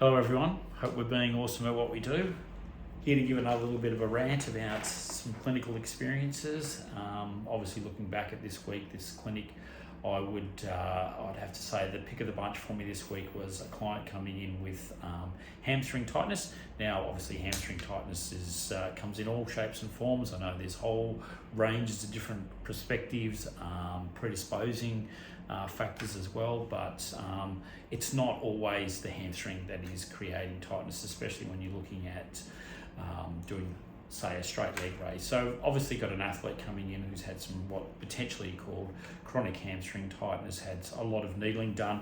Hello everyone, hope we're being awesome at what we do. Here to give another little bit of a rant about some clinical experiences. Obviously looking back at this week, this clinic, I'd have to say the pick of the bunch for me this week was a client coming in with hamstring tightness. Now obviously hamstring tightness comes in all shapes and forms. I know there's whole ranges of different perspectives, predisposing factors as well, but it's not always the hamstring that is creating tightness, especially when you're looking at doing, say, a straight leg raise. So obviously got an athlete coming in who's had some what potentially called chronic hamstring tightness, had a lot of needling done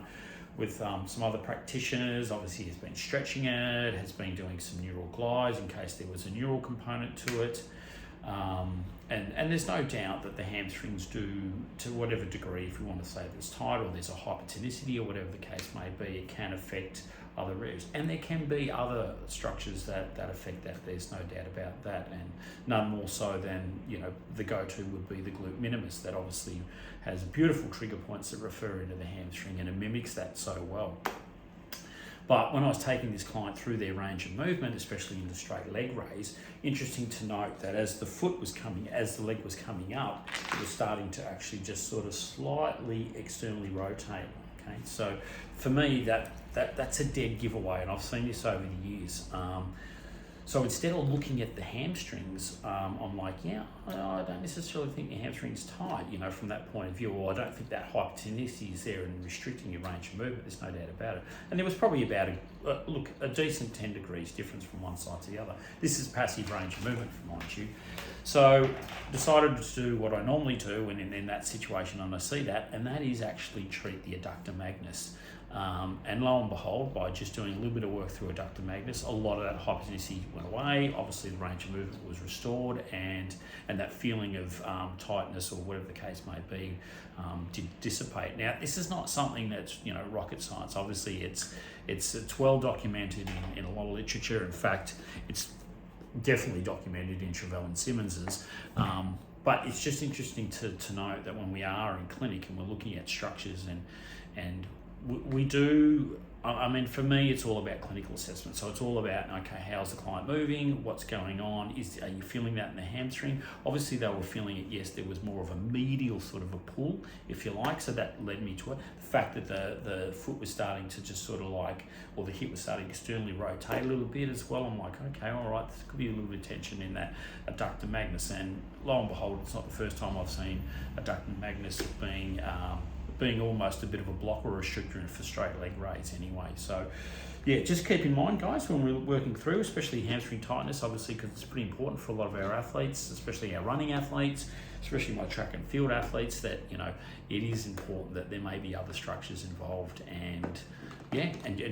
with some other practitioners. Obviously has been stretching it, has been doing some neural glides in case there was a neural component to it. And there's no doubt that the hamstrings do, to whatever degree, if you want to say it's tight or there's a hypertonicity or whatever the case may be, it can affect other areas. And there can be other structures that affect that, there's no doubt about that, and none more so than, the go-to would be the glute minimus, that obviously has beautiful trigger points that refer into the hamstring and it mimics that so well. But when I was taking this client through their range of movement, especially in the straight leg raise, interesting to note that as the leg was coming up, it was starting to actually just sort of slightly externally rotate. Okay, so for me, that's a dead giveaway, and I've seen this over the years. So instead of looking at the hamstrings, I'm like, I don't necessarily think the hamstring's tight, from that point of view, or I don't think that hypertonicity is there and restricting your range of movement, there's no doubt about it. And there was probably about a decent 10 degrees difference from one side to the other. This is passive range of movement, mind you. So decided to do what I normally do when in that situation and I see that, and that is actually treat the adductor magnus. And lo and behold, by just doing a little bit of work through adductor magnus, a lot of that hypertonicity went away. Obviously, the range of movement was restored, and that feeling of tightness or whatever the case may be did dissipate. Now, this is not something that's rocket science. Obviously, it's well documented in a lot of literature. In fact, it's definitely documented in Travell and Simmons's. But it's just interesting to note that when we are in clinic and we're looking at structures and we do, for me, it's all about clinical assessment. So it's all about, okay, how's the client moving? What's going on? Are you feeling that in the hamstring? Obviously, they were feeling it, yes, there was more of a medial sort of a pull, if you like. So that led me to it. The fact that the foot was starting to just sort of or the hip was starting to externally rotate a little bit as well. I'm like, okay, all right, there could be a little bit of tension in that adductor magnus. And lo and behold, it's not the first time I've seen adductor magnus being almost a bit of a block or a restrictor for straight leg raise anyway. So yeah, just keep in mind, guys, when we're working through, especially hamstring tightness, obviously, because it's pretty important for a lot of our athletes, especially our running athletes, especially my track and field athletes, that it is important that there may be other structures involved, and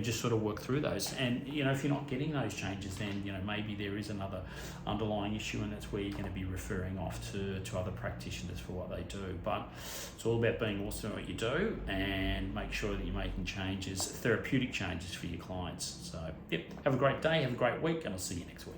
just sort of work through those. And if you're not getting those changes, then maybe there is another underlying issue, and that's where you're going to be referring off to other practitioners for what they do. But it's all about being awesome at what you do, and make sure that you're making changes, therapeutic changes for your clients. So have a great day, have a great week, and I'll see you next week.